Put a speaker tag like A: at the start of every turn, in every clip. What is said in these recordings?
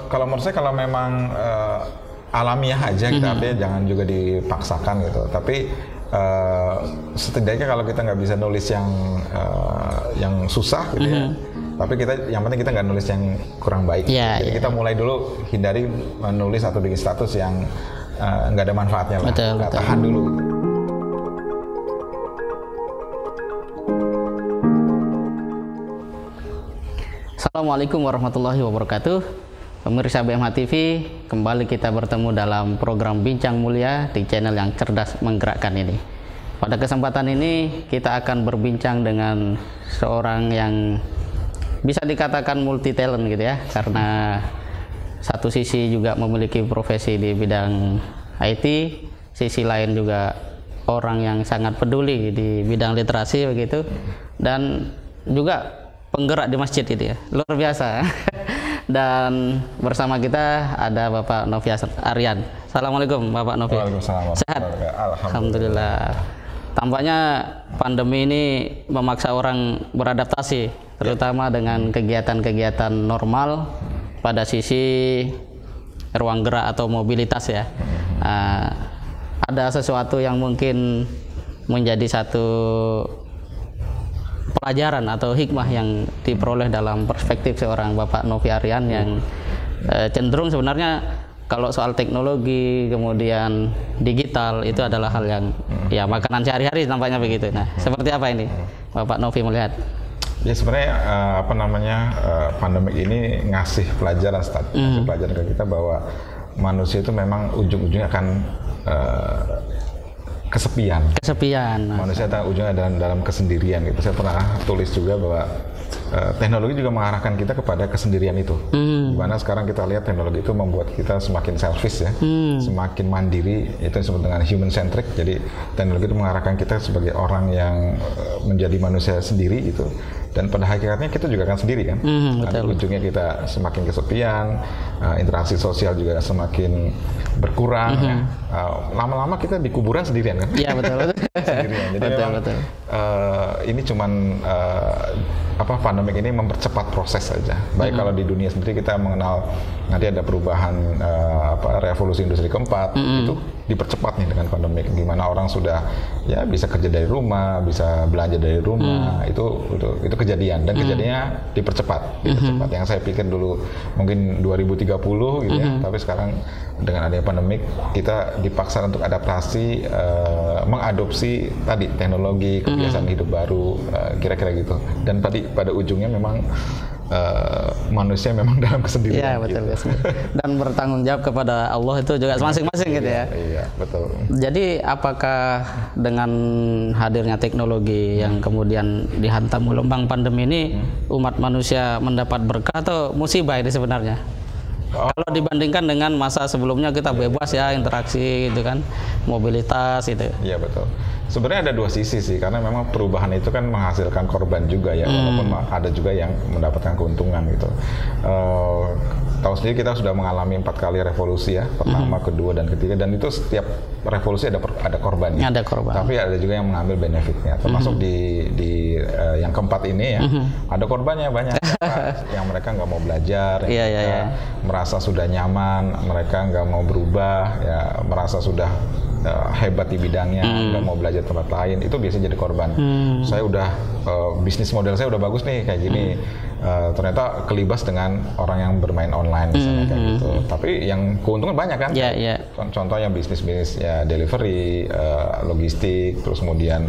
A: Kalau menurut saya kalau memang alamiah aja gitu, artinya jangan juga dipaksakan gitu. Tapi setidaknya kalau kita nggak bisa nulis yang susah gitu ya, tapi yang penting kita nggak nulis yang kurang baik. Jadi kita mulai dulu hindari menulis atau bikin status yang nggak ada manfaatnya lah.
B: Betul.
A: Tahan dulu.
B: Assalamualaikum warahmatullahi wabarakatuh. Pemirsa BMH TV, kembali kita bertemu dalam program Bincang Mulia di channel yang cerdas menggerakkan ini. Pada kesempatan ini kita akan berbincang dengan seorang yang bisa dikatakan multi talent gitu ya, karena satu sisi juga memiliki profesi di bidang IT, sisi lain juga orang yang sangat peduli di bidang literasi begitu, dan juga penggerak di masjid itu ya, luar biasa. Dan bersama kita ada Bapak Novi Aryan. Assalamualaikum Bapak Novi.
A: Waalaikumsalam.
B: Sehat? Alhamdulillah. Tampaknya pandemi ini memaksa orang beradaptasi, terutama dengan kegiatan-kegiatan normal pada sisi ruang gerak atau mobilitas ya. Ada sesuatu yang mungkin menjadi satu pelajaran atau hikmah yang diperoleh dalam perspektif seorang Bapak Novi Aryan yang cenderung sebenarnya kalau soal teknologi kemudian digital itu adalah hal yang ya makanan sehari-hari nampaknya begitu. Nah, seperti apa ini Bapak Novi melihat?
A: Ya sebenarnya pandemik ini ngasih pelajaran ke kita bahwa manusia itu memang ujung-ujungnya akan kesepian. Manusia ujungnya dalam kesendirian gitu. Saya pernah tulis juga bahwa teknologi juga mengarahkan kita kepada kesendirian itu. Dimana sekarang kita lihat teknologi itu membuat kita semakin selfish ya, semakin mandiri. Itu disebut dengan human centric. Jadi teknologi itu mengarahkan kita sebagai orang yang menjadi manusia sendiri gitu. Dan pada hakikatnya kita juga akan sendiri kan. Nanti ujungnya kita semakin kesepian, interaksi sosial juga semakin berkurang. Ya. Lama-lama kita di kuburan sendirian kan?
B: Iya betul.
A: Sendirian. Jadi betul. Ini cuman pandemik ini mempercepat proses saja. Baik kalau di dunia sendiri kita mengenal nanti ada perubahan revolusi industri keempat, itu dipercepat nih dengan pandemik. Gimana orang sudah ya bisa kerja dari rumah, bisa belanja dari rumah, itu kejadian dan kejadiannya dipercepat. Yang saya pikir dulu mungkin 2030 gitu ya, tapi sekarang dengan adanya pandemik kita dipaksa untuk adaptasi, mengadopsi tadi teknologi, kebiasaan hidup baru, kira-kira gitu. Dan tadi pada ujungnya memang manusia memang dalam kesendirian.
B: Iya betul. Gitu. Dan bertanggung jawab kepada Allah itu juga masing-masing gitu ya.
A: Iya betul.
B: Jadi apakah dengan hadirnya teknologi yang kemudian dihantam gelombang pandemi ini umat manusia mendapat berkah atau musibah ini sebenarnya? Kalau dibandingkan dengan masa sebelumnya kita bebas ya interaksi gitu kan, mobilitas itu.
A: Iya betul. Sebenarnya ada dua sisi sih, karena memang perubahan itu kan menghasilkan korban juga ya, walaupun ada juga yang mendapatkan keuntungan gitu. Tahu sendiri kita sudah mengalami 4 kali revolusi ya, pertama, kedua, dan ketiga, dan itu setiap revolusi ada korbannya.
B: Ada korban.
A: Tapi ada juga yang mengambil benefitnya, termasuk di yang keempat ini ya, ada korbannya banyak. Yang mereka nggak mau belajar, merasa sudah nyaman, mereka nggak mau berubah, ya merasa sudah hebat di bidangnya, nggak mau belajar tempat lain, itu biasanya jadi korban. Saya udah bisnis model saya udah bagus nih kayak gini, ternyata kelibas dengan orang yang bermain online misalnya kayak gitu. Tapi yang keuntungan banyak kan? Contohnya bisnis ya delivery, logistik, terus kemudian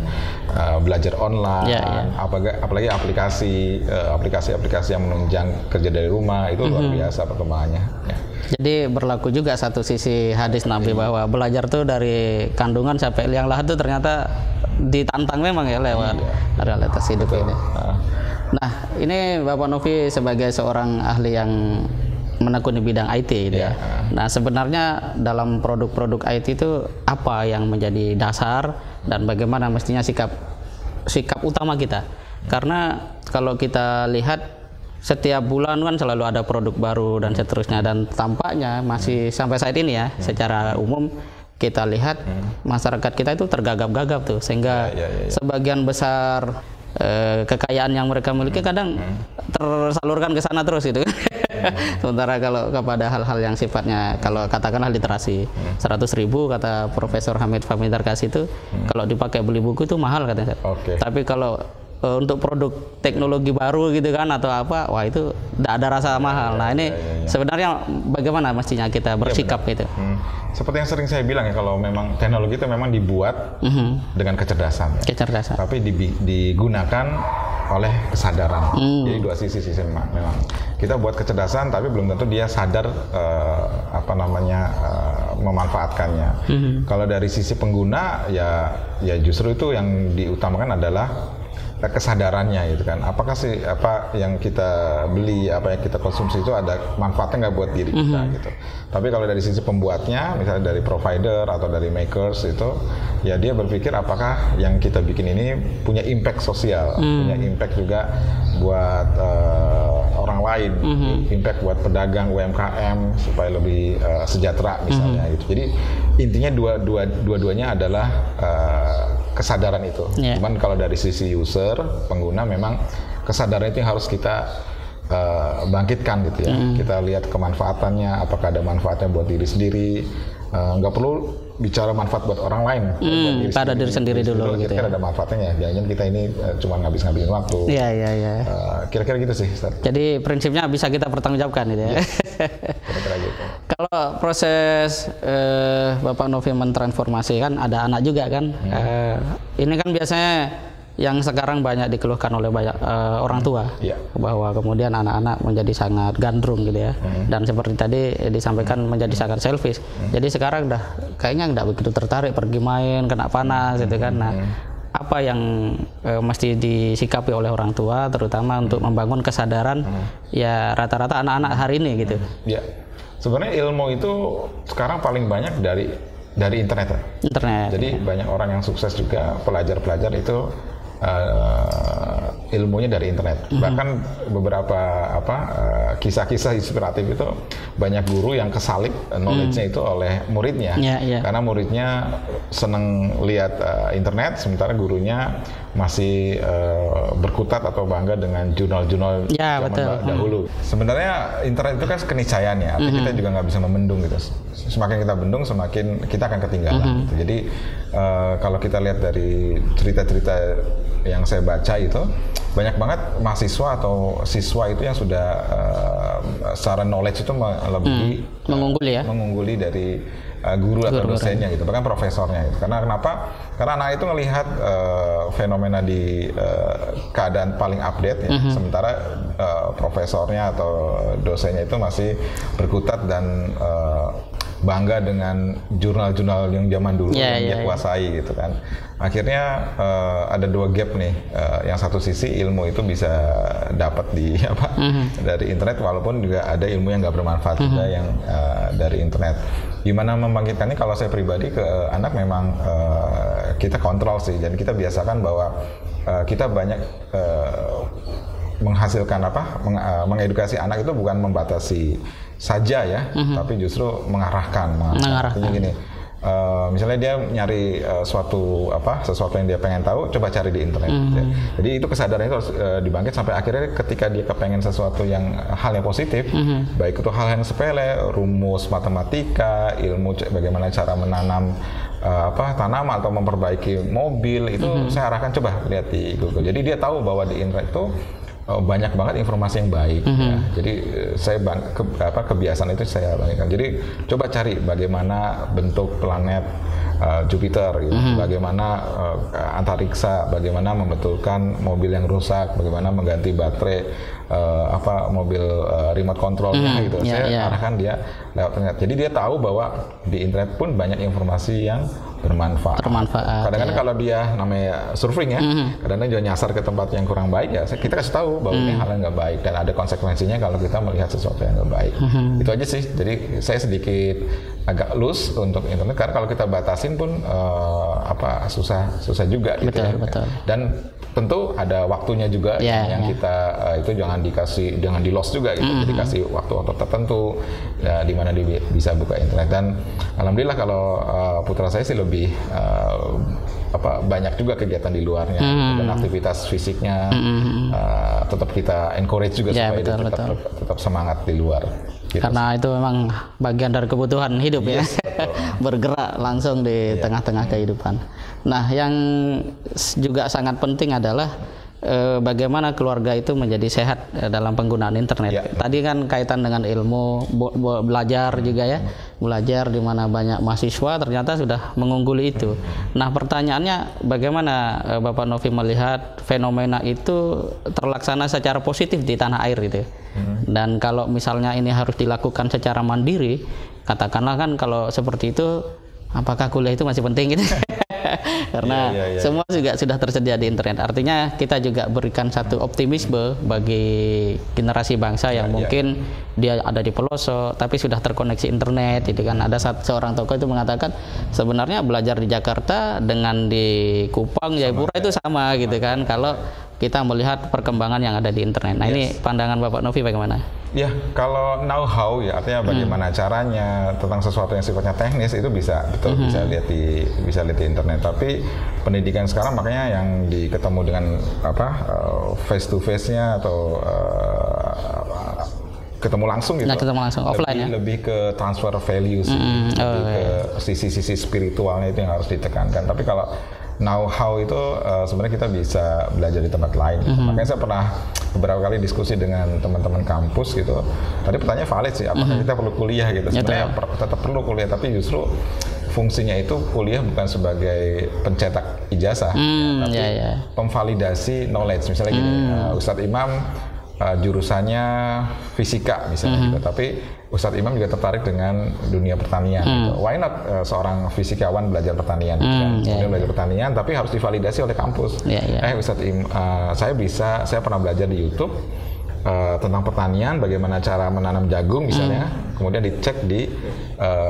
A: belajar online, apalagi aplikasi yang menunjang kerja dari rumah, itu luar biasa perkembangannya. Ya.
B: Jadi berlaku juga satu sisi hadis Nabi bahwa belajar tuh dari kandungan sampai liang lahat tuh ternyata ditantang memang ya lewat realitas hidup ini. Nah, ini Bapak Novi sebagai seorang ahli yang menekuni bidang IT gitu ya. Nah, sebenarnya dalam produk-produk IT itu apa yang menjadi dasar dan bagaimana mestinya sikap utama kita? Karena kalau kita lihat setiap bulan kan selalu ada produk baru dan seterusnya, dan tampaknya masih sampai saat ini ya secara umum kita lihat masyarakat kita itu tergagap-gagap tuh, sehingga sebagian besar kekayaan yang mereka miliki kadang tersalurkan ke sana terus gitu. Sementara kalau kepada hal-hal yang sifatnya, kalau katakanlah literasi, 100.000 kata Profesor Hamid Fahmi Darkasi itu, kalau dipakai beli buku itu mahal katanya. Tapi kalau untuk produk teknologi baru gitu kan atau apa, wah itu tidak ada rasa mahal. Nah ini sebenarnya bagaimana mestinya kita bersikap gitu?
A: Seperti yang sering saya bilang ya, kalau memang teknologi itu memang dibuat dengan kecerdasan, ya. Tapi digunakan oleh kesadaran. Jadi dua sisi memang. Kita buat kecerdasan, tapi belum tentu dia sadar memanfaatkannya. Kalau dari sisi pengguna, ya justru itu yang diutamakan adalah kesadarannya gitu kan. Apakah sih apa yang kita beli, apa yang kita konsumsi itu ada manfaatnya nggak buat diri kita gitu. Tapi kalau dari sisi pembuatnya, misalnya dari provider atau dari makers itu, ya dia berpikir apakah yang kita bikin ini punya impact sosial, punya impact juga buat orang lain, impact buat pedagang UMKM supaya lebih sejahtera misalnya gitu. Jadi intinya dua-duanya adalah kesadaran itu. Cuman kalau dari sisi user, pengguna, memang kesadaran itu yang harus kita bangkitkan gitu ya. Kita lihat kemanfaatannya, apakah ada manfaatnya buat diri sendiri. Nggak perlu bicara manfaat buat orang lain,
B: pada diri sendiri dulu gitu ya.
A: Ada manfaatnya, jangan kita ini cuma ngabisin waktu. Kira-kira gitu sih, Ustaz.
B: Jadi prinsipnya bisa kita pertanggungjawabkan gitu ya.
A: Kira-kira gitu.
B: Kalau proses Bapak Novi mentransformasi kan ada anak juga kan. Ini kan biasanya yang sekarang banyak dikeluhkan oleh banyak orang tua, bahwa kemudian anak-anak menjadi sangat gandrung gitu ya, dan seperti tadi disampaikan menjadi sangat selfish. Jadi sekarang kayaknya nggak begitu tertarik pergi main, kena panas gitu kan. Nah, apa yang mesti disikapi oleh orang tua, terutama untuk membangun kesadaran ya rata-rata anak-anak hari ini gitu?
A: Ya, sebenarnya ilmu itu sekarang paling banyak dari internet. Jadi banyak orang yang sukses juga, pelajar-pelajar itu ilmunya dari internet. Bahkan beberapa kisah-kisah inspiratif itu banyak guru yang kesalip knowledge-nya itu oleh muridnya, karena muridnya seneng lihat internet, sementara gurunya masih berkutat atau bangga dengan jurnal-jurnal zaman dahulu. Sebenarnya internet itu kan keniscayaan ya, artinya kita juga nggak bisa membendung gitu. Semakin kita bendung, semakin kita akan ketinggalan gitu. Jadi kalau kita lihat dari cerita-cerita yang saya baca itu, banyak banget mahasiswa atau siswa itu yang sudah secara knowledge itu lebih mengungguli dari guru atau dosennya gitu, bahkan profesornya gitu. Karena kenapa? Karena anak itu melihat fenomena di keadaan paling update ya, sementara profesornya atau dosennya itu masih berkutat dan bangga dengan jurnal-jurnal yang zaman dulu yang dia kuasai gitu kan. Akhirnya ada dua gap nih. Yang satu sisi ilmu itu bisa dapat dari internet, walaupun juga ada ilmu yang nggak bermanfaat juga yang dari internet. Gimana membangkitkannya? Kalau saya pribadi ke anak memang kita kontrol sih, dan kita biasakan bahwa kita banyak menghasilkan mengedukasi anak itu bukan membatasi saja ya, tapi justru mengarahkan. Artinya gini, misalnya dia nyari sesuatu yang dia pengen tahu, coba cari di internet. Ya. Jadi itu kesadaran itu harus dibangkit sampai akhirnya ketika dia kepengen sesuatu hal yang positif, baik itu hal yang sepele, rumus matematika, ilmu bagaimana cara menanam tanaman atau memperbaiki mobil, itu saya arahkan coba lihat di Google. Jadi dia tahu bahwa di internet itu banyak banget informasi yang baik. Ya. Jadi saya kebiasaan itu saya bangkitkan. Jadi coba cari bagaimana bentuk planet Jupiter, gitu. Bagaimana antariksa, bagaimana membetulkan mobil yang rusak, bagaimana mengganti baterai mobil remote controlnya gitu. Saya arahkan dia lewat internet. Jadi dia tahu bahwa di internet pun banyak informasi yang bermanfaat. Kadang-kadang kalau dia namanya surfing ya, kadang-kadang juga nyasar ke tempat yang kurang baik ya, kita kasih tahu bahwa ini hal yang nggak baik dan ada konsekuensinya kalau kita melihat sesuatu yang nggak baik. Itu aja sih. Jadi saya sedikit agak loose untuk internet, karena kalau kita batasin pun susah juga gitu.
B: Betul.
A: Dan tentu ada waktunya juga yang kita itu jangan di loss juga gitu. Jadi kasih waktu-waktu tertentu ya, di mana dia bisa buka internet. Dan alhamdulillah kalau putra saya sih lebih banyak juga kegiatan di luarnya dan aktivitas fisiknya tetap kita encourage juga supaya dia tetap semangat di luar. Gitu.
B: Karena itu memang bagian dari kebutuhan hidup ya, bergerak langsung di tengah-tengah kehidupan. Nah, yang juga sangat penting adalah bagaimana keluarga itu menjadi sehat dalam penggunaan internet. Tadi kan kaitan dengan ilmu, belajar juga ya, belajar di mana banyak mahasiswa ternyata sudah mengungguli itu. Nah, pertanyaannya bagaimana Bapak Novi melihat fenomena itu terlaksana secara positif di tanah air gitu. Dan kalau misalnya ini harus dilakukan secara mandiri, katakanlah kan kalau seperti itu, apakah kuliah itu masih penting gitu? Karena semua juga sudah tersedia di internet. Artinya kita juga berikan satu optimisme bagi generasi bangsa yang mungkin dia ada di pelosok tapi sudah terkoneksi internet. Jadi kan ada seorang tokoh itu mengatakan sebenarnya belajar di Jakarta dengan di Kupang, Jayapura itu sama gitu kan. Kalau kita melihat perkembangan yang ada di internet. Nah, ini pandangan Bapak Novi bagaimana?
A: Ya, kalau know-how ya artinya bagaimana caranya tentang sesuatu yang sifatnya teknis itu bisa lihat di internet. Tapi pendidikan sekarang makanya yang ketemu dengan face to face-nya atau ketemu langsung gitu.
B: Ketemu langsung offline
A: lebih ke transfer value sih. Ke sisi-sisi spiritualnya itu yang harus ditekankan. Tapi kalau know-how itu sebenarnya kita bisa belajar di tempat lain. Makanya saya pernah beberapa kali diskusi dengan teman-teman kampus gitu. Tadi pertanyaan valid sih, apakah kita perlu kuliah gitu? Sebenarnya tetap perlu kuliah, tapi justru fungsinya itu kuliah bukan sebagai pencetak ijazah, tapi pemvalidasi knowledge. Misalnya gini, Ustadz Imam jurusannya fisika misalnya gitu, tapi Ustadz Imam juga tertarik dengan dunia pertanian gitu. Why not seorang fisikawan belajar pertanian belajar pertanian tapi harus divalidasi oleh kampus. Ustadz Imam, saya pernah belajar di YouTube tentang pertanian, bagaimana cara menanam jagung misalnya, kemudian dicek di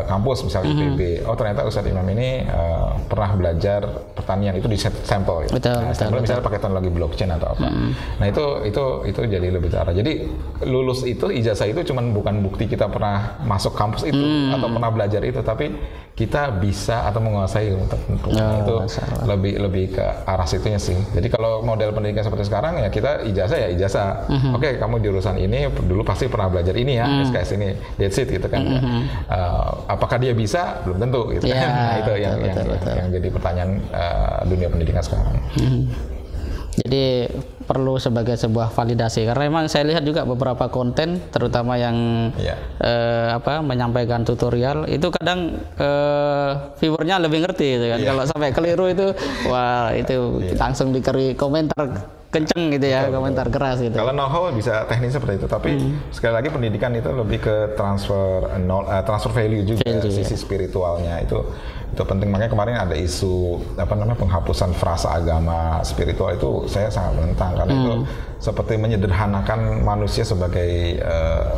A: kampus misalnya IPB. Oh, ternyata Ustadz Imam ini pernah belajar pertanian, itu di sampel gitu. Sampel misalnya pakai teknologi blockchain atau apa. Nah, itu jadi lebih terarah. Jadi lulus itu, ijazah itu bukan bukti kita pernah masuk kampus itu atau pernah belajar itu, tapi kita bisa atau menguasai ilmu tertentu. Itu lebih ke arah situnya sih. Jadi kalau model pendidikan seperti sekarang ya kita ijazah. Oke, kamu jurusan ini dulu pasti pernah belajar ini ya, SKS ini, that's it gitu kan. Apakah dia bisa? Belum tentu gitu. Nah, itu yang jadi pertanyaan dunia pendidikan sekarang.
B: Jadi perlu sebagai sebuah validasi, karena memang saya lihat juga beberapa konten terutama yang menyampaikan tutorial itu kadang viewernya lebih ngerti gitu kan. Kalau sampai keliru itu wah itu langsung dikeri komentar kenceng gitu ya, komentar keras gitu.
A: Kalau know-how bisa teknis seperti itu, tapi sekali lagi pendidikan itu lebih ke transfer value juga, sisi spiritualnya itu penting. Makanya kemarin ada isu penghapusan frasa agama spiritual, itu saya sangat menentang karena itu seperti menyederhanakan manusia sebagai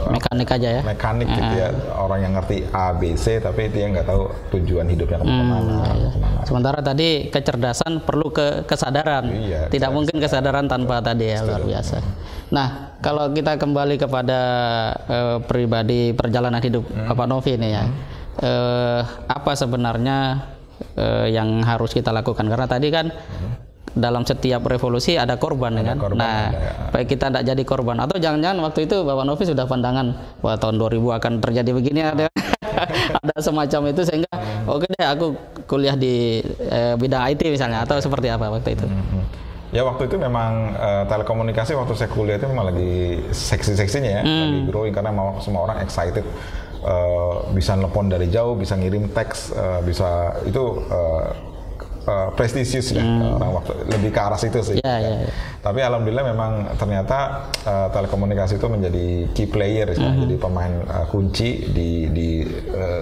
B: mekanik aja ya.
A: Mekanik gitu ya, orang yang ngerti A, B, C tapi dia nggak tahu tujuan hidupnya kemana.
B: Sementara tadi kecerdasan perlu kesadaran. Tidak mungkin kesadaran tanpa tadi ya, luar biasa. Nah, kalau kita kembali kepada pribadi perjalanan hidup Bapak Novi ini ya, apa sebenarnya yang harus kita lakukan? Karena tadi kan dalam setiap revolusi ada korban kan. Baik kita tidak jadi korban atau jangan-jangan waktu itu Bapak Novi sudah pandangan wah tahun 2000 akan terjadi begini ada semacam itu sehingga oke deh aku kuliah di bidang IT misalnya, atau seperti apa waktu itu?
A: Ya waktu itu memang telekomunikasi waktu saya kuliah itu memang lagi seksi-seksinya ya, lagi growing karena semua orang excited. Bisa nelpon dari jauh, bisa ngirim teks, bisa itu prestisius ya, orang waktu lebih ke arah situ sih. Tapi alhamdulillah memang ternyata telekomunikasi itu menjadi key player, jadi pemain kunci di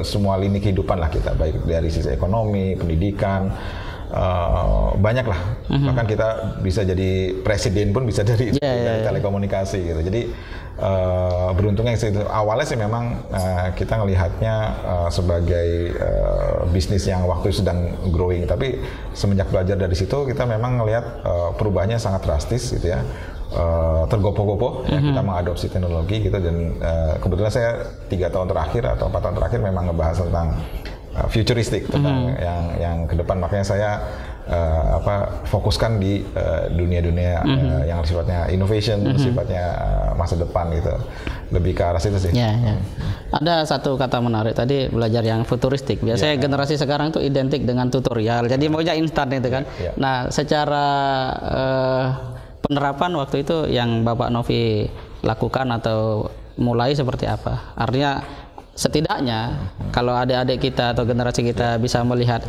A: semua lini kehidupan lah kita, baik dari sisi ekonomi, pendidikan, banyak lah. Bahkan kita bisa jadi presiden pun bisa dari telekomunikasi gitu. Jadi beruntungnya itu awalnya sih memang kita ngelihatnya sebagai bisnis yang waktu itu sedang growing, tapi semenjak belajar dari situ kita memang ngelihat perubahannya sangat drastis gitu ya. Tergopoh-gopoh ya, kita mengadopsi teknologi gitu, dan kebetulan saya 3 tahun terakhir atau 4 tahun terakhir memang ngebahas tentang futuristik, tentang yang ke depan, makanya saya fokuskan di dunia-dunia yang sifatnya innovation, sifatnya masa depan gitu, lebih ke arah situ sih.
B: Ya. Ada satu kata menarik tadi, belajar yang futuristik. Biasanya generasi sekarang tuh identik dengan tutorial, jadi maunya instan itu kan. Nah, secara penerapan waktu itu yang Bapak Novi lakukan atau mulai seperti apa? Artinya setidaknya kalau adik-adik kita atau generasi kita bisa melihat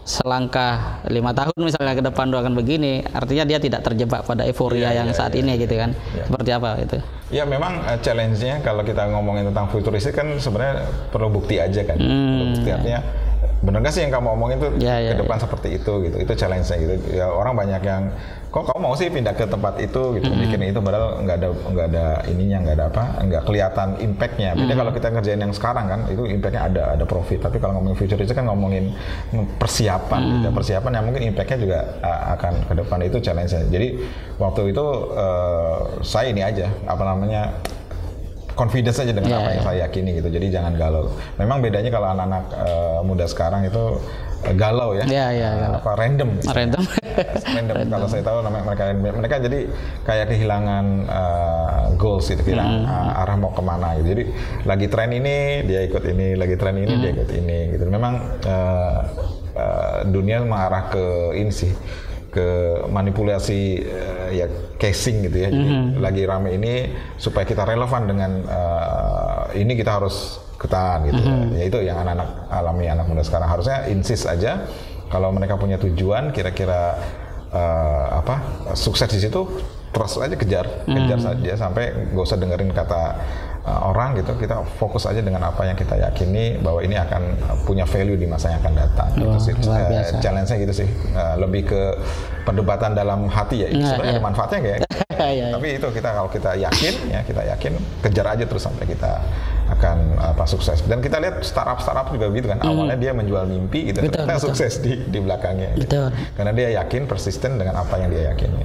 B: selangkah 5 tahun misalnya ke depan akan begini, artinya dia tidak terjebak pada euforia yang saat ini gitu kan. Seperti apa itu?
A: Ya memang challenge-nya kalau kita ngomongin tentang futuristik kan sebenarnya perlu bukti aja kan. Perlu bukti, artinya bener gak sih yang kamu omongin tuh ke depan seperti itu gitu. Itu challenge-nya gitu. Ya orang banyak yang kok kamu mau sih pindah ke tempat itu gitu, bikin itu padahal nggak ada ininya, nggak kelihatan impact-nya. Beda kalau kita ngerjain yang sekarang kan, itu impact-nya ada profit. Tapi kalau ngomongin future itu kan ngomongin persiapan, gitu. Persiapan yang mungkin impact-nya juga akan ke depan, itu challenge-nya. Jadi waktu itu saya ini aja confidence aja dengan apa yang saya yakini gitu. Jadi jangan galau. Memang bedanya kalau anak-anak muda sekarang itu galau ya.
B: Galau.
A: Random.
B: Random.
A: Kalau saya tahu namanya mereka jadi kayak kehilangan goals gitu, kehilangan arah mau kemana gitu. Jadi lagi tren ini dia ikut ini, lagi tren ini dia ikut ini gitu. Memang dunia mengarah ke ini sih, ke manipulasi ya casing gitu ya. Jadi lagi rame ini supaya kita relevan dengan ini, kita harus ketahan gitu. Ya itu yang anak-anak alami, anak muda sekarang harusnya insist aja kalau mereka punya tujuan kira-kira sukses di situ, terus aja kejar saja sampai gak usah dengerin kata orang gitu. Kita fokus aja dengan apa yang kita yakini bahwa ini akan punya value di masa yang akan datang. Gitu sih. Challenge-nya gitu sih. Lebih ke perdebatan dalam hati ya. Sebenarnya ada manfaatnya kayak. Tapi itu kalau kita yakin kejar aja terus sampai kita akan sukses. Dan kita lihat startup juga gitu kan. Awalnya dia menjual mimpi gitu, ternyata sukses di belakangnya. Gitu. Karena dia yakin, persisten dengan apa yang dia yakini.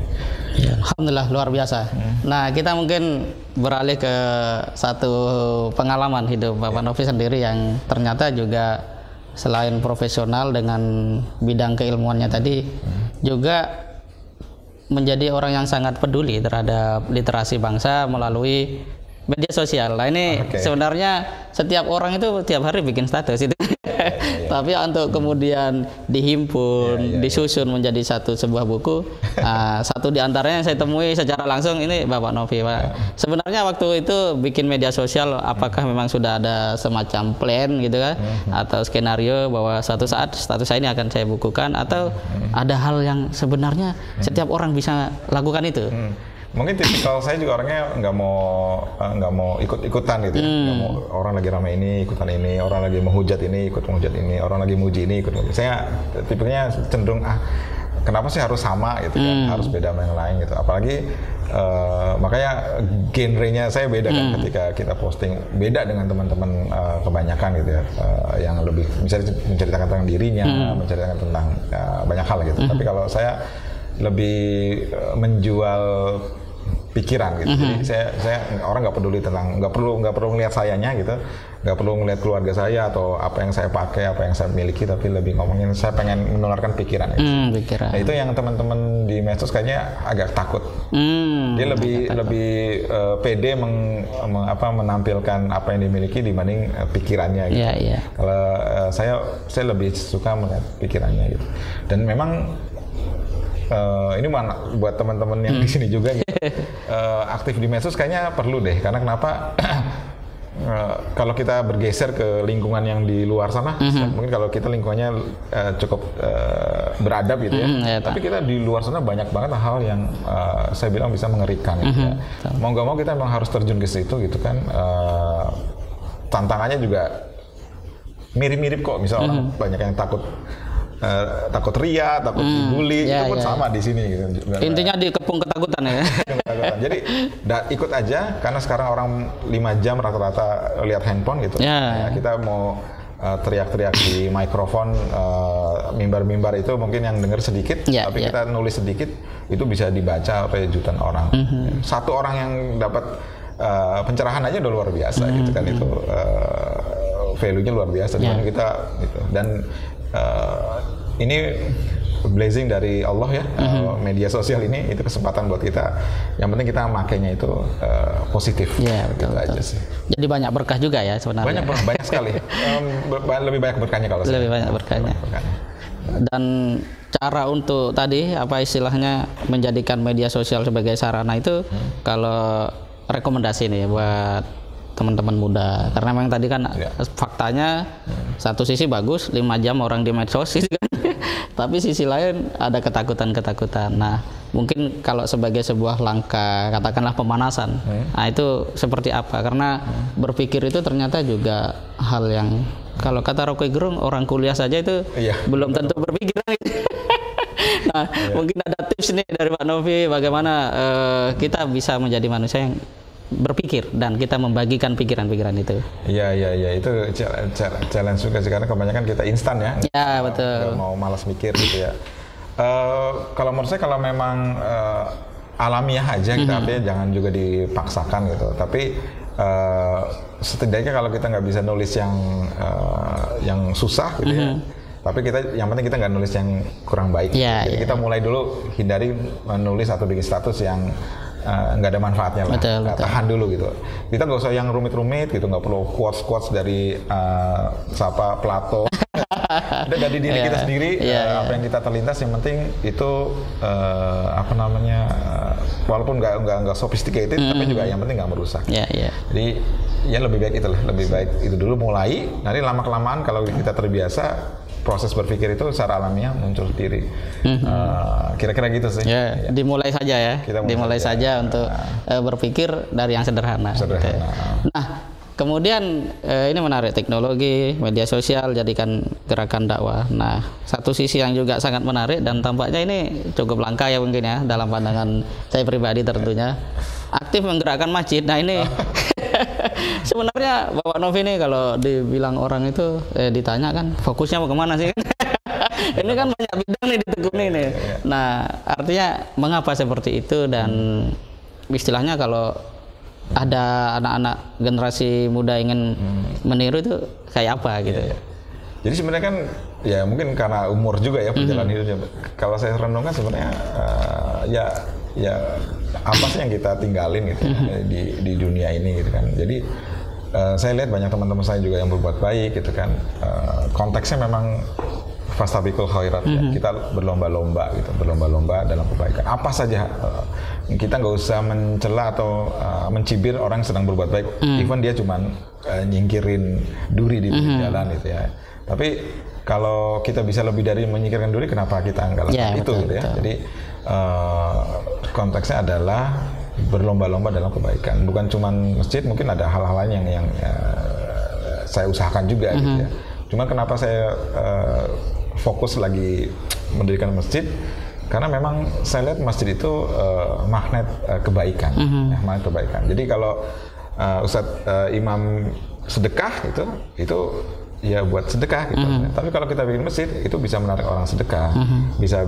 B: Ya, alhamdulillah luar biasa. Nah, kita mungkin beralih ke satu pengalaman hidup Bapak Novi sendiri yang ternyata juga selain profesional dengan bidang keilmuannya tadi, juga menjadi orang yang sangat peduli terhadap literasi bangsa melalui media sosial. Nah ini sebenarnya setiap orang itu tiap hari bikin status itu. Tapi untuk kemudian dihimpun, disusun menjadi sebuah buku. Satu di antaranya saya temui secara langsung ini Bapak Novi, Pak. Sebenarnya waktu itu bikin media sosial, apakah memang sudah ada semacam plan gitu kan, atau skenario bahwa suatu saat status saya ini akan saya bukukan, atau ada hal yang sebenarnya setiap orang bisa lakukan itu?
A: Mungkin tipikal saya juga orangnya nggak mau ikut-ikutan gitu ya. Nggak mau orang lagi ramai ini ikutan ini, orang lagi menghujat ini ikut menghujat ini, orang lagi muji ini ikut muji. Saya tipenya cenderung kenapa sih harus sama gitu kan, harus beda sama yang lain gitu. Apalagi makanya genrenya saya beda kan ketika kita posting, beda dengan teman-teman kebanyakan gitu ya, yang lebih menceritakan tentang dirinya, menceritakan tentang banyak hal gitu. Tapi kalau saya lebih menjual pikiran gitu. Jadi saya orang nggak peduli tentang, nggak perlu ngelihat sayanya gitu, nggak perlu ngelihat keluarga saya atau apa yang saya pakai, apa yang saya miliki, tapi lebih ngomongin saya pengen menularkan pikiran gitu. Nah, itu yang teman-teman di medsos kayaknya agak takut. Dia lebih pede menampilkan apa yang dimiliki dibanding pikirannya gitu. Kalau saya lebih suka melihat pikirannya gitu. Dan memang ini buat teman-teman yang di sini juga gitu, aktif di medsos kayaknya perlu deh, karena kenapa? Kalau kita bergeser ke lingkungan yang di luar sana, mungkin kalau kita lingkungannya cukup beradab gitu ya, tapi kita di luar sana banyak banget hal yang saya bilang bisa mengerikan gitu ya. Mau nggak mau kita memang harus terjun ke situ gitu kan. Tantangannya juga mirip-mirip kok, misal orang banyak yang takut ria, takut dibully, itu pun sama di sini gitu.
B: Intinya dikepung ketakutan ya.
A: Jadi ikut aja, karena sekarang orang 5 jam rata-rata lihat handphone gitu. Ya, kita mau teriak-teriak di mikrofon, mimbar-mimbar itu mungkin yang dengar sedikit, tapi kita nulis sedikit itu bisa dibaca oleh jutaan orang. Satu orang yang dapat pencerahan aja udah luar biasa gitu kan, itu value-nya luar biasa dengan kita gitu. Dan ini blessing dari Allah ya, media sosial ini itu kesempatan buat kita. Yang penting kita makainya itu positif.
B: Ya, betul,
A: gitu
B: betul.
A: aja sih.
B: Jadi banyak berkah juga ya sebenarnya.
A: Banyak sekali. Lebih banyak berkahnya kalau
B: lebih banyak berkahnya. Dan cara untuk tadi apa istilahnya menjadikan media sosial sebagai sarana itu, kalau rekomendasi nih buat teman-teman muda, karena memang tadi kan faktanya satu sisi bagus 5 jam orang di medsos kan, tapi sisi lain ada ketakutan-ketakutan. Nah mungkin kalau sebagai sebuah langkah katakanlah pemanasan, nah itu seperti apa? Karena berpikir itu ternyata juga hal yang kalau kata Rocky Gerung, orang kuliah saja itu belum tentu berpikir. Nah mungkin ada tips nih dari Pak Novi bagaimana kita bisa menjadi manusia yang berpikir dan kita membagikan pikiran-pikiran itu.
A: Iya, itu challenge juga sih, karena kebanyakan kita instan ya.
B: Iya, betul.
A: Mau malas mikir gitu ya. Kalau menurut saya kalau memang alamiah aja gitu, artinya jangan juga dipaksakan gitu. Tapi setidaknya kalau kita nggak bisa nulis yang susah gitu ya. Tapi yang penting kita nggak nulis yang kurang baik. Jadi kita mulai dulu hindari menulis atau bikin status yang nggak ada manfaatnya lah.
B: Betul.
A: Tahan dulu gitu. Kita nggak usah yang rumit-rumit gitu, nggak perlu quotes dari siapa Plato. Udah dari diri kita sendiri, apa yang kita terlintas, yang penting itu walaupun nggak sophisticated, tapi juga yang penting nggak merusak. Jadi ya lebih baik itu dulu mulai. Nanti lama-kelamaan kalau kita terbiasa, proses berpikir itu secara alamiah muncul sendiri. Kira-kira gitu sih.
B: Dimulai saja ya. Dimulai saja untuk berpikir dari yang sederhana. Gitu. Nah, kemudian ini menarik, teknologi, media sosial jadikan gerakan dakwah. Nah, satu sisi yang juga sangat menarik dan tampaknya ini cukup langka ya mungkin ya dalam pandangan saya pribadi tentunya, aktif menggerakkan masjid. Nah ini sebenarnya Bapak Novi ini kalau dibilang orang itu ditanya kan fokusnya mau kemana sih? Ini kan banyak bidang nih ditekuni nih. Nah artinya mengapa seperti itu, dan istilahnya kalau ada anak-anak generasi muda ingin meniru itu kayak apa gitu?
A: Jadi sebenarnya kan ya mungkin karena umur juga ya perjalanan hidupnya. Kalau saya renungkan sebenarnya ya apa sih yang kita tinggalin gitu di dunia ini gitu kan. Jadi saya lihat banyak teman-teman saya juga yang berbuat baik gitu kan. Konteksnya memang fastabiqul khairat ya. Kita berlomba-lomba gitu, berlomba-lomba dalam kebaikan. Apa saja, kita nggak usah mencela atau mencibir orang yang sedang berbuat baik. Even dia cuman nyingkirin duri di jalan gitu ya. Tapi kalau kita bisa lebih dari menyingkirkan duri, kenapa kita nggak lakukan itu gitu ya. Jadi konteksnya adalah berlomba-lomba dalam kebaikan. Bukan cuma masjid, mungkin ada hal-hal lain yang saya usahakan juga gitu ya. Cuma kenapa saya fokus lagi mendirikan masjid, karena memang saya lihat masjid itu magnet kebaikan, magnet kebaikan. Jadi kalau Ustadz Imam sedekah itu ya buat sedekah gitu. Tapi kalau kita bikin masjid, itu bisa menarik orang sedekah, bisa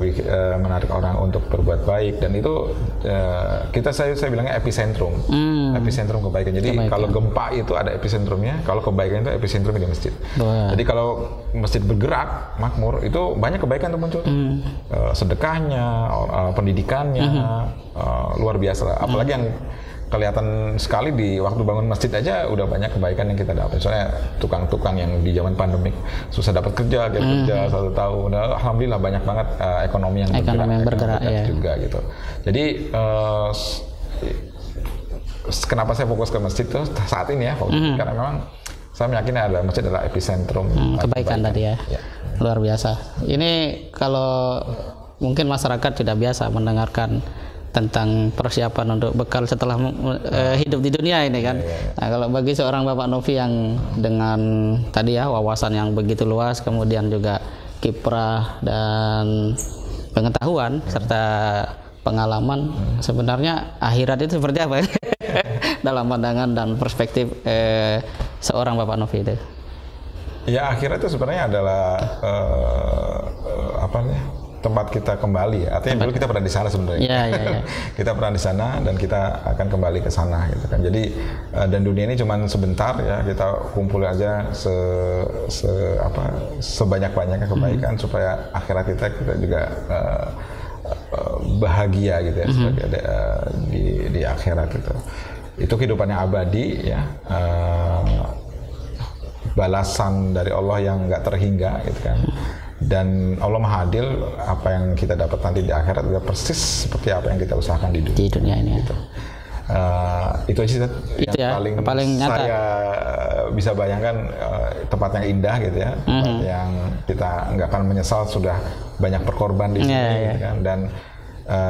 A: menarik orang untuk berbuat baik, dan itu saya bilangnya epicentrum, epicentrum kebaikan. Jadi kalau gempa itu ada epicentrumnya, kalau kebaikan itu epicentrumnya di masjid. Jadi kalau masjid bergerak makmur, itu banyak kebaikan tuh muncul, sedekahnya, pendidikannya, luar biasa lah. Apalagi yang kelihatan sekali di waktu bangun masjid aja udah banyak kebaikan yang kita dapat. Soalnya tukang-tukang yang di zaman pandemik susah dapat kerja, kerja 1 tahun. Nah, alhamdulillah banyak banget ekonomi yang bergerak juga gitu. Jadi kenapa saya fokus ke masjid tuh saat ini ya? Karena memang saya meyakini ada masjid adalah epicentrum
B: kebaikan tadi ya. Luar biasa. Ini kalau mungkin masyarakat tidak biasa mendengarkan tentang persiapan untuk bekal setelah hidup di dunia ini kan. Nah, kalau bagi seorang Bapak Novi yang dengan tadi ya wawasan yang begitu luas, kemudian juga kiprah dan pengetahuan serta pengalaman sebenarnya akhirat itu seperti apa dalam pandangan dan perspektif seorang Bapak Novi itu?
A: Ya, akhirat itu sebenarnya adalah tempat kita kembali. Artinya dulu kita pernah di sana sebenarnya.
B: Ya.
A: Kita pernah di sana dan kita akan kembali ke sana gitu kan. Jadi dan dunia ini cuma sebentar ya, kita kumpul aja sebanyak-banyaknya kebaikan supaya akhirat kita juga bahagia gitu ya, di akhirat itu. Itu kehidupan yang abadi ya. Balasan dari Allah yang nggak terhingga gitu kan, dan Allah Maha Adil. Apa yang kita dapat nanti di akhirat juga persis seperti apa yang kita usahakan di dunia ini gitu. Itu aja yang paling nyata. Saya bisa bayangkan tempat yang indah gitu ya, tempat yang kita nggak akan menyesal sudah banyak berkorban di sini gitu kan, dan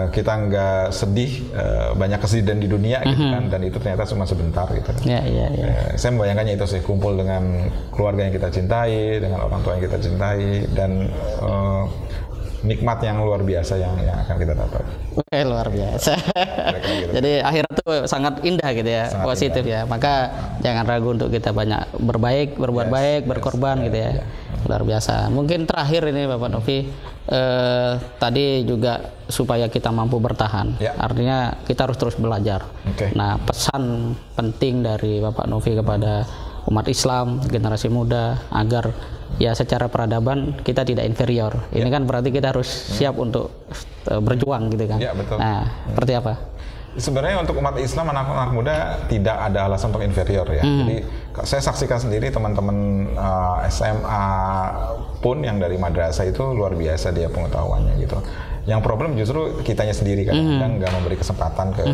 A: kita nggak sedih, banyak kesedihan di dunia gitu kan, dan itu ternyata cuma sebentar gitu. Saya membayangkannya itu sih, kumpul dengan keluarga yang kita cintai, dengan orang tua yang kita cintai, dan nikmat yang luar biasa yang akan kita dapat.
B: Luar biasa. Gitu. Jadi akhirat itu sangat indah gitu ya, sangat positif indah. Ya. Maka jangan ragu untuk kita banyak berbuat baik, berkorban gitu ya. Luar biasa. Mungkin terakhir ini Bapak Novi, tadi juga supaya kita mampu bertahan. Artinya kita harus terus belajar. Nah, pesan penting dari Bapak Novi kepada umat Islam, generasi muda, agar ya secara peradaban kita tidak inferior. Ini kan berarti kita harus siap untuk berjuang gitu kan.
A: Betul.
B: Nah, seperti apa?
A: Sebenarnya untuk umat Islam, anak-anak muda tidak ada alasan untuk inferior ya. Jadi saya saksikan sendiri teman-teman SMA pun yang dari madrasah itu luar biasa dia pengetahuannya gitu. Yang problem justru kitanya sendiri kan, nggak memberi kesempatan ke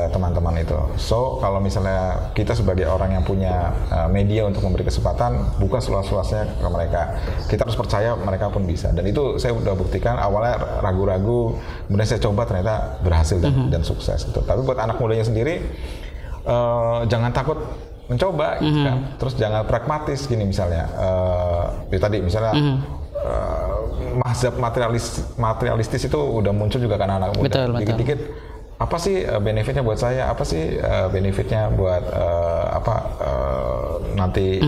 A: teman-teman itu. So kalau misalnya kita sebagai orang yang punya media untuk memberi kesempatan, buka seluas-luasnya ke mereka. Kita harus percaya mereka pun bisa. Dan itu saya udah buktikan, awalnya ragu-ragu, kemudian saya coba ternyata berhasil dan sukses. Gitu. Tapi buat anak mudanya sendiri, jangan takut mencoba, gitu kan. Terus jangan pragmatis gini misalnya. Tadi misalnya. Mazhab materialistis itu udah muncul juga kan anak muda. Dikit-dikit apa sih benefitnya buat saya? Apa sih benefitnya buat nanti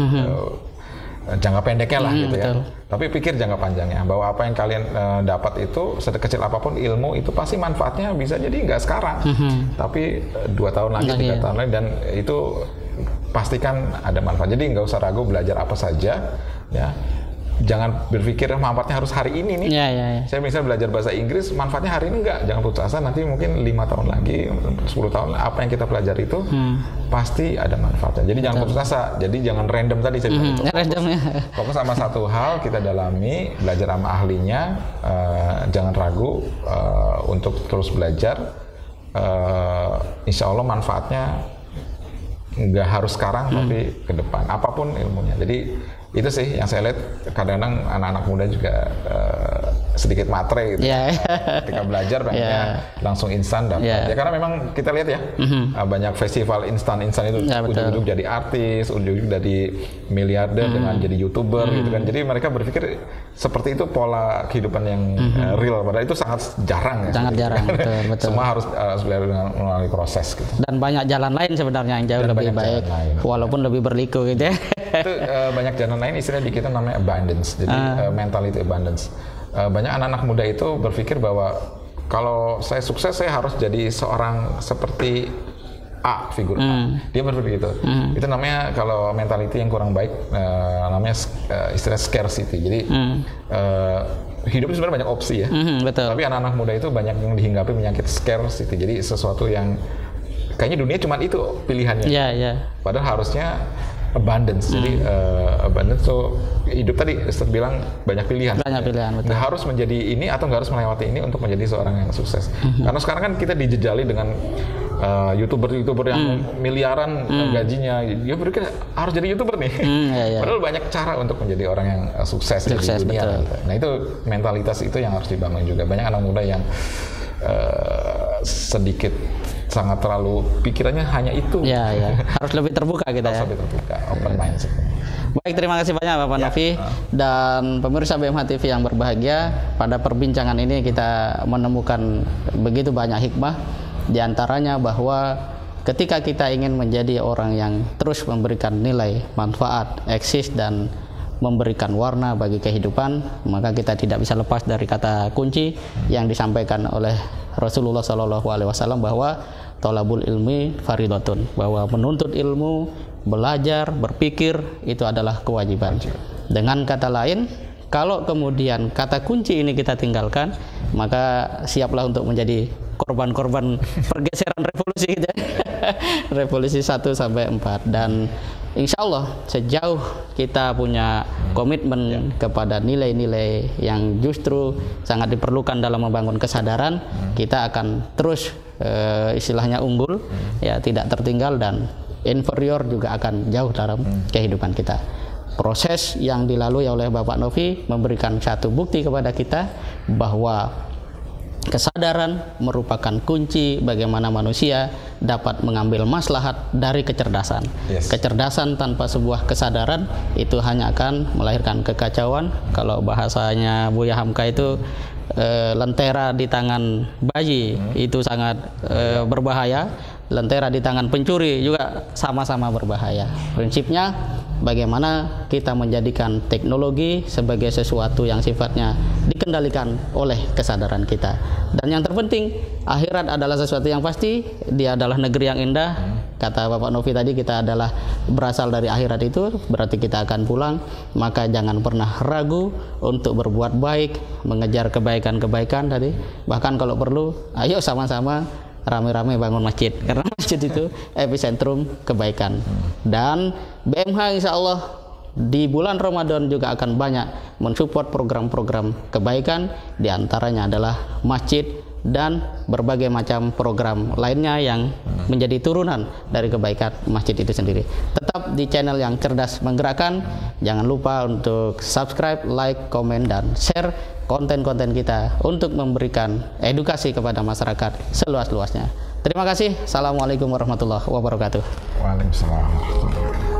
A: jangka pendeknya lah gitu ya. Tapi pikir jangka panjangnya, bahwa apa yang kalian dapat itu sekecil apapun ilmu itu pasti manfaatnya bisa jadi nggak sekarang, tapi 2 tahun lagi, 3 tahun lagi, dan itu pastikan ada manfaat. Jadi nggak usah ragu, belajar apa saja ya. Jangan berpikir manfaatnya harus hari ini nih. Saya misalnya belajar bahasa Inggris, manfaatnya hari ini enggak. Jangan putus asa, nanti mungkin 5 tahun lagi, 10 tahun, apa yang kita pelajari itu pasti ada manfaatnya. Jadi jangan putus asa. Jadi jangan random tadi saya bilang. Fokus sama satu hal, kita dalami, belajar sama ahlinya, jangan ragu untuk terus belajar. Insya Allah manfaatnya nggak harus sekarang, tapi ke depan. Apapun ilmunya. Jadi itu sih yang saya lihat, kadang-kadang anak-anak muda juga sedikit matre gitu. Ketika belajar pengennya langsung instan dapat. Ya karena memang kita lihat ya, banyak festival instan itu ujung-ujung jadi artis, ujung-ujung jadi miliarder dengan jadi YouTuber gitu kan. Jadi mereka berpikir seperti itu pola kehidupan yang real, padahal itu sangat jarang ya.
B: Sangat jarang, betul.
A: Semua harus belajar melalui proses gitu.
B: Dan banyak jalan lain sebenarnya yang jauh lebih baik, walaupun lebih berliku gitu ya.
A: Itu banyak jalan lain, istilah di kita namanya abundance. Jadi mentality abundance. Banyak anak-anak muda itu berpikir bahwa kalau saya sukses saya harus jadi seorang seperti A, figur A. Dia berpikir gitu. Itu namanya, kalau mentality yang kurang baik, namanya istilah scarcity. Jadi hidup itu sebenarnya banyak opsi ya.
B: Betul.
A: Tapi anak-anak muda itu banyak yang dihinggapi penyakit scarcity. Jadi sesuatu yang kayaknya dunia cuma itu pilihannya. Padahal harusnya abundance. Jadi abundance tuh hidup tadi Ustaz bilang banyak pilihan. Betul. Nggak harus menjadi ini atau nggak harus melewati ini untuk menjadi seorang yang sukses. Karena sekarang kan kita dijejali dengan YouTuber yang miliaran gajinya. Dia berpikir harus jadi YouTuber nih. Padahal banyak cara untuk menjadi orang yang sukses di dunia. Gitu. Nah itu mentalitas itu yang harus dibangun juga. Banyak anak muda yang sedikit sangat terlalu pikirannya hanya itu.
B: Harus lebih terbuka kita.
A: Harus lebih terbuka, open mindset.
B: Baik, terima kasih banyak Bapak Novi dan pemirsa BMH TV yang berbahagia. Pada perbincangan ini kita menemukan begitu banyak hikmah, diantaranya bahwa ketika kita ingin menjadi orang yang terus memberikan nilai, manfaat, eksis dan memberikan warna bagi kehidupan, maka kita tidak bisa lepas dari kata kunci yang disampaikan oleh Rasulullah SAW bahwa thalabul ilmi faridatun, bahwa menuntut ilmu, belajar, berpikir itu adalah kewajiban. Dengan kata lain, kalau kemudian kata kunci ini kita tinggalkan, maka siaplah untuk menjadi korban-korban pergeseran revolusi gitu ya. Revolusi 1 sampai 4. Dan insya Allah sejauh kita punya komitmen kepada nilai-nilai yang justru sangat diperlukan dalam membangun kesadaran, kita akan terus istilahnya unggul, ya tidak tertinggal, dan inferior juga akan jauh dalam kehidupan kita. Proses yang dilalui oleh Bapak Novi memberikan satu bukti kepada kita bahwa kesadaran merupakan kunci bagaimana manusia dapat mengambil maslahat dari kecerdasan. Kecerdasan tanpa sebuah kesadaran itu hanya akan melahirkan kekacauan. Kalau bahasanya Buya Hamka itu lentera di tangan bayi itu sangat berbahaya, lentera di tangan pencuri juga sama-sama berbahaya. Prinsipnya bagaimana kita menjadikan teknologi sebagai sesuatu yang sifatnya dikendalikan oleh kesadaran kita. Dan yang terpenting, akhirat adalah sesuatu yang pasti, dia adalah negeri yang indah. Kata Bapak Novi tadi, kita adalah berasal dari akhirat, itu berarti kita akan pulang. Maka jangan pernah ragu untuk berbuat baik, mengejar kebaikan-kebaikan tadi. Bahkan kalau perlu, ayo sama-sama rame-rame bangun masjid, karena masjid itu epicentrum kebaikan. Dan BMH insya Allah di bulan Ramadan juga akan banyak mensupport program-program kebaikan, diantaranya adalah masjid dan berbagai macam program lainnya yang menjadi turunan dari kebaikan masjid itu sendiri. Tetap di channel yang cerdas menggerakkan. Jangan lupa untuk subscribe, like, komen, dan share konten-konten kita untuk memberikan edukasi kepada masyarakat seluas-luasnya. Terima kasih. Assalamualaikum warahmatullahi wabarakatuh.
A: Waalaikumsalam.